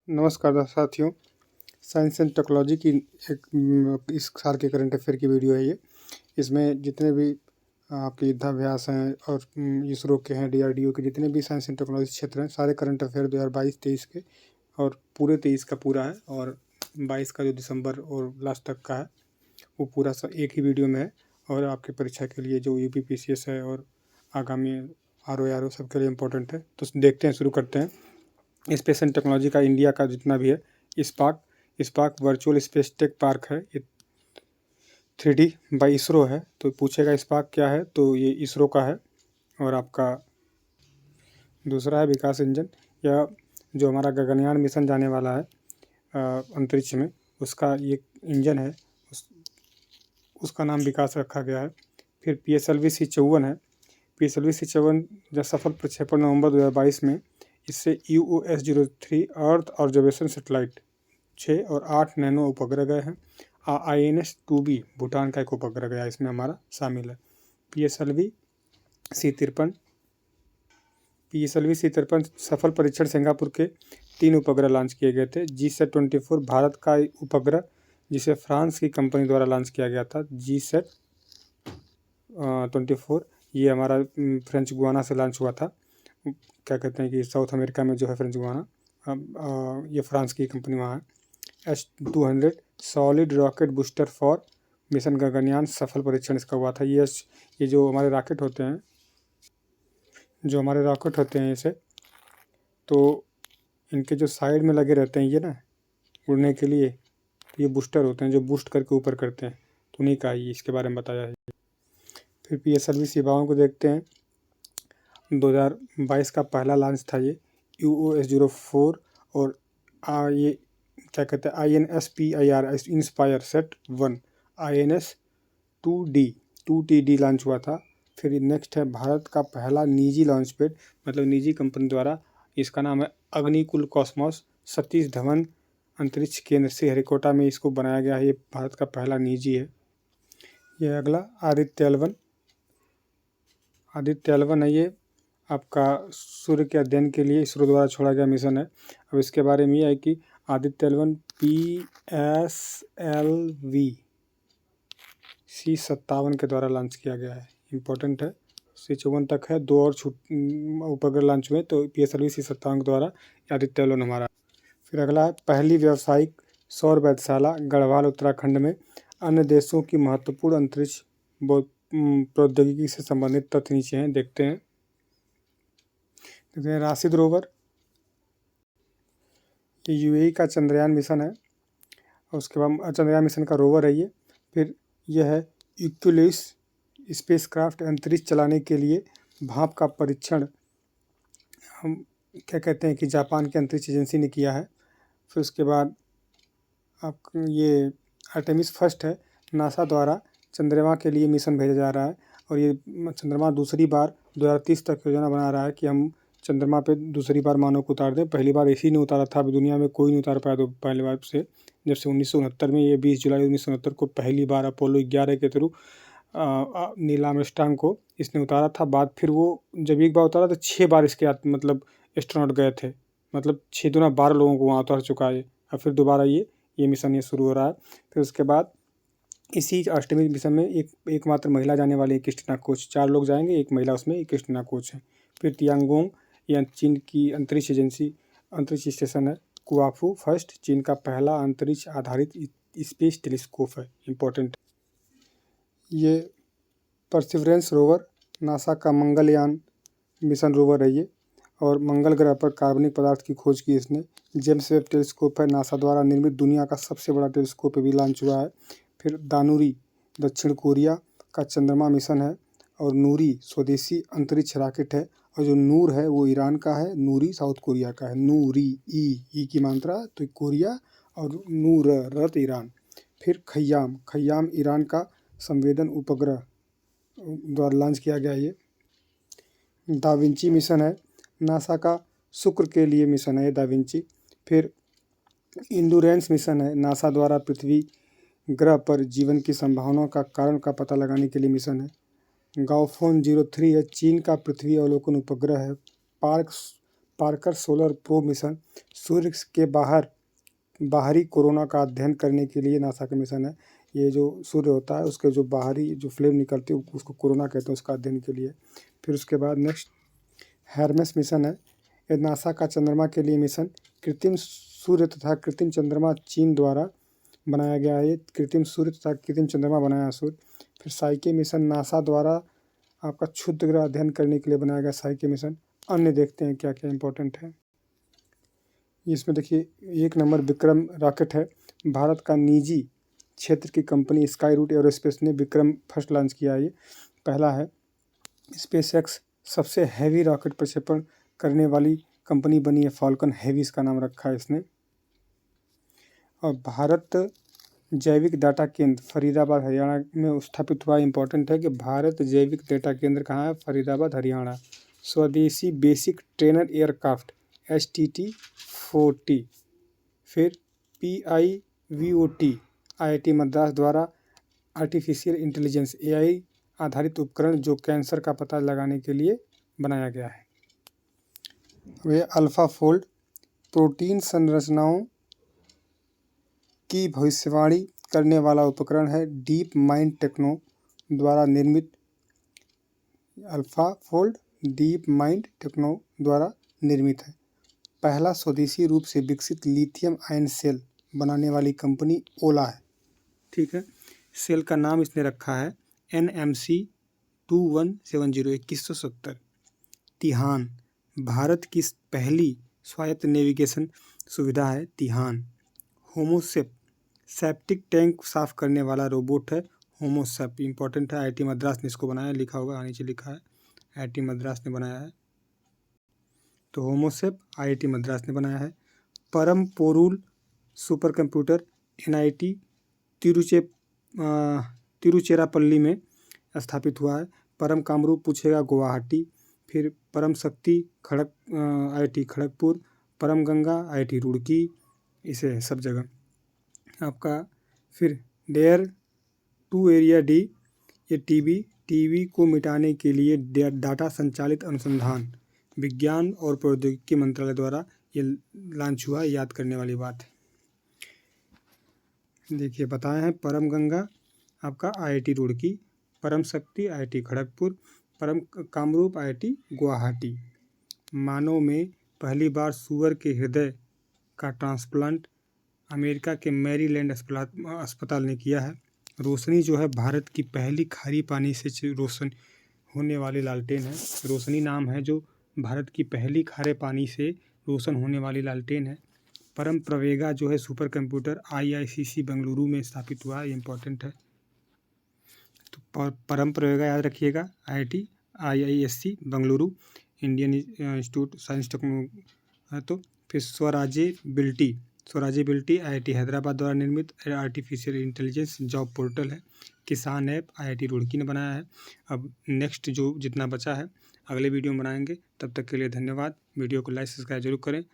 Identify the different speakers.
Speaker 1: नमस्कार साथियों। Science and technology की इस साल के करंट अफेयर की वीडियो है ये। इसमें जितने भी आपके युद्धाभ्यास हैं और इसरो के हैं, DRDO के जितने भी साइंस एंड टेक्नोलॉजी क्षेत्र हैं, सारे करंट अफेयर 2022-23 के और पूरे 23 का पूरा है, और 22 का जो दिसंबर और लास्ट तक का है वो पूरा एक ही वीडियो में है। और आपकी परीक्षा के लिए जो UPPCS है और आगामी RO सबके लिए इम्पोर्टेंट है। तो देखते हैं, शुरू करते हैं। स्पेस एंड टेक्नोलॉजी का इंडिया का जितना भी है, spark virtual space tech park है, ये 3D बाई इसरो है। तो पूछेगा स्पार्क क्या है, तो ये इसरो का है। और आपका दूसरा है विकास इंजन, या जो हमारा गगनयान मिशन जाने वाला है अंतरिक्ष में, उसका ये इंजन है, उसका नाम विकास रखा गया है। फिर PSLV C54 है। PSLV C54 जब सफल प्रक्षेपण नवंबर 2022 में, इससे UOS-03 अर्थ ऑब्जर्वेशन सैटेलाइट 6 और 8 नैनो उपग्रह गए हैं। INS-2B भूटान का एक उपग्रह गया, इसमें हमारा शामिल है। PSLV C53 सफल परीक्षण सिंगापुर के 3 उपग्रह लॉन्च किए गए थे। GSAT-24 भारत का उपग्रह जिसे फ्रांस की कंपनी द्वारा लॉन्च किया गया था। GSAT-24 ये हमारा फ्रेंच गुआना से लॉन्च हुआ था। क्या कहते हैं कि साउथ अमेरिका में जो है फ्रेंच गुआना, ये फ्रांस की कंपनी वहाँ है। S-200 solid rocket booster for mission Gaganyaan सफल परीक्षण इसका हुआ था। ये जो हमारे रॉकेट होते हैं, इसे तो इनके जो साइड में लगे रहते हैं ये ना उड़ने के लिए, तो ये बूस्टर होते हैं जो बूस्ट करके ऊपर करते हैं, तो उन्हीं का ही इसके बारे में बताया है। फिर PSLV सेवाओं को देखते हैं। 2022 का पहला लॉन्च था ये UOS-04, और ये क्या कहते हैं INSPIR inspire SET-1 INS-2TD launch हुआ था। फिर नेक्स्ट है भारत का पहला निजी लॉन्च पैड, मतलब निजी कंपनी द्वारा, इसका नाम है अग्निकुल कॉस्मोस। सतीश धवन अंतरिक्ष केंद्र श्रीहरिकोटा में इसको बनाया गया है। ये भारत का पहला निजी है। ये अगला आदित्य-L1 है। ये आपका सूर्य के अध्ययन के लिए इसरो द्वारा छोड़ा गया मिशन है। अब इसके बारे में यह है कि आदित्य-L1 PSLV C57 के द्वारा लॉन्च किया गया है, इम्पोर्टेंट है। C54 तक है, 2 और उपग्रह लॉन्च हुए, तो PSLV C57 के द्वारा आदित्य-L1 हमारा। फिर अगला है पहली व्यावसायिक सौर वेधशाला गढ़वाल उत्तराखंड में। अन्य देशों की महत्वपूर्ण अंतरिक्ष प्रौद्योगिकी से संबंधित तथ्य नीचे हैं, देखते हैं। राशिद रोवर, ये UAE का चंद्रयान मिशन है, और उसके बाद चंद्रयान मिशन का रोवर है ये। फिर यह है इक्विलिस स्पेसक्राफ्ट, अंतरिक्ष चलाने के लिए भाप का परीक्षण हम क्या कहते हैं कि जापान की अंतरिक्ष एजेंसी ने किया है। फिर उसके बाद आप ये आर्टेमिस फर्स्ट है, नासा द्वारा चंद्रमा के लिए मिशन भेजा जा रहा है, और ये चंद्रमा दूसरी बार 2030 तक योजना बना रहा है कि हम चंद्रमा पे दूसरी बार मानव को उतार दें। पहली बार इसी ने उतारा था, अभी दुनिया में कोई नहीं उतार पाया तो पहली बार से, जब से 1969 में, ये 20 जुलाई 1969 को पहली बार अपोलो 11 के थ्रू नील आर्मस्ट्रांग को इसने उतारा था। बाद फिर वो जब एक बार उतारा तो 6 बार इसके मतलब एस्ट्रोनॉट गए थे, मतलब 6 दूना 12 लोगों को वहाँ उतार चुका है। और फिर दोबारा ये मिशन ये शुरू हो रहा है। फिर उसके बाद इसी आर्टेमिस मिशन में एकमात्र महिला जाने वाली है, क्रिस्टीना कोच। 4 लोग जाएंगे, एक महिला उसमें, क्रिस्टीना कोच है। फिर तियांगोंग, यह चीन की अंतरिक्ष एजेंसी अंतरिक्ष स्टेशन है। कुआफू फर्स्ट, चीन का पहला अंतरिक्ष आधारित स्पेस टेलीस्कोप है, इम्पोर्टेंट। ये परसिवरेंस रोवर, नासा का मंगलयान मिशन रोवर है ये, और मंगल ग्रह पर कार्बनिक पदार्थ की खोज की इसने। जेम्स वेब टेलीस्कोप है, नासा द्वारा निर्मित दुनिया का सबसे बड़ा टेलीस्कोप भी लॉन्च हुआ है। फिर दानुरी दक्षिण कोरिया का चंद्रमा मिशन है, और नूरी स्वदेशी अंतरिक्ष रॉकेट है। और जो नूर है वो ईरान का है, नूरी साउथ कोरिया का है। नूरी ई की मात्रा तो कोरिया, और नूर रत ईरान। फिर खय्याम ईरान का संवेदन उपग्रह द्वारा लॉन्च किया गया। ये दा विंची मिशन है, नासा का शुक्र के लिए मिशन है दा विंची। फिर इंडुरेंस मिशन है, नासा द्वारा पृथ्वी ग्रह पर जीवन की संभावना का कारण का पता लगाने के लिए मिशन है। गाओफोन 03 है, चीन का पृथ्वी अवलोकन उपग्रह है। पार्कर सोलर प्रोब मिशन सूर्य के बाहरी कोरोना का अध्ययन करने के लिए नासा का मिशन है। ये जो सूर्य होता है उसके जो बाहरी जो फ्लेम निकलती है उसको कोरोना कहते हैं, उसका अध्ययन के लिए। फिर उसके बाद नेक्स्ट हर्मेस मिशन है। ये नासा का चंद्रमा के लिए मिशन। कृत्रिम सूर्य तथा कृत्रिम चंद्रमा चीन द्वारा बनाया गया है। ये कृत्रिम सूर्य तथा कृत्रिम चंद्रमा बनाया सूर्य। फिर साइके मिशन नासा द्वारा आपका क्षुद्र ग्रह अध्ययन करने के लिए बनाया गया साइके मिशन। अन्य देखते हैं क्या क्या इंपॉर्टेंट है। इसमें देखिए 1 नंबर विक्रम रॉकेट है। भारत का निजी क्षेत्र की कंपनी स्काई रूट एरोस्पेस ने विक्रम फर्स्ट लॉन्च किया है। ये पहला है। स्पेसएक्स सबसे हैवी रॉकेट प्रक्षेपण करने वाली कंपनी बनी है। फॉल्कन हैवी इसका नाम रखा है इसने। और भारत जैविक डाटा केंद्र फरीदाबाद हरियाणा में स्थापित हुआ। इंपॉर्टेंट है कि भारत जैविक डेटा केंद्र कहाँ है? फरीदाबाद हरियाणा। स्वदेशी बेसिक ट्रेनर एयरक्राफ्ट STT-40। फिर PIVOT IIT मद्रास द्वारा आर्टिफिशियल इंटेलिजेंस AI आधारित उपकरण जो कैंसर का पता लगाने के लिए बनाया गया है। वे अल्फा फोल्ड प्रोटीन संरचनाओं की भविष्यवाणी करने वाला उपकरण है। डीप माइंड टेक्नो द्वारा निर्मित alpha fold deep mind techno द्वारा निर्मित है। पहला स्वदेशी रूप से विकसित लिथियम आयन सेल बनाने वाली कंपनी ओला है। ठीक है। सेल का नाम इसने रखा है NMC 2170 2170। तिहान भारत की पहली स्वायत्त नेविगेशन सुविधा है। तिहान। होमोसेप सेप्टिक टैंक साफ करने वाला रोबोट है। होमोसेप इंपॉर्टेंट है। IIT मद्रास ने इसको बनाया, लिखा होगा नीचे लिखा है IIT मद्रास ने बनाया है। तो होमोसेप IIT मद्रास ने बनाया है। परम पोरुल सुपर कंप्यूटर NIT तिरुचिरापल्ली में स्थापित हुआ है। परम कामरूप पूछेगा गुवाहाटी। फिर परम शक्ति IIT खड़गपुर। परम गंगा IIT रुड़की। इसे सब जगह आपका। फिर डेयर टू एरिया डी ये टीबी को मिटाने के लिए डाटा संचालित अनुसंधान विज्ञान और प्रौद्योगिकी मंत्रालय द्वारा ये लॉन्च हुआ। याद करने वाली बात है। देखिए बताए हैं परम गंगा आपका IIT रुड़की, परम शक्ति IIT खड़गपुर, परम कामरूप IIT गुवाहाटी। मानव में पहली बार सूअर के हृदय का ट्रांसप्लांट अमेरिका के मैरीलैंड अस्पताल ने किया है। रोशनी जो है भारत की पहली खारी पानी से रोशन होने वाली लालटेन है। रोशनी नाम है जो भारत की पहली खारे पानी से रोशन होने वाली लालटेन है। परम प्रवेगा जो है सुपर कंप्यूटर IICC बेंगलुरु में स्थापित हुआ है। इंपॉर्टेंट है। तो परम प्रवेगा याद रखिएगा IISc Bengaluru Indian institute science technology. तो फिर स्वराज्यबिलिटी IIT हैदराबाद द्वारा निर्मित आर्टिफिशियल इंटेलिजेंस जॉब पोर्टल है। किसान ऐप IIT रुड़की ने बनाया है। अब नेक्स्ट जो जितना बचा है अगले वीडियो में बनाएंगे। तब तक के लिए धन्यवाद। वीडियो को लाइक सब्सक्राइब जरूर करें।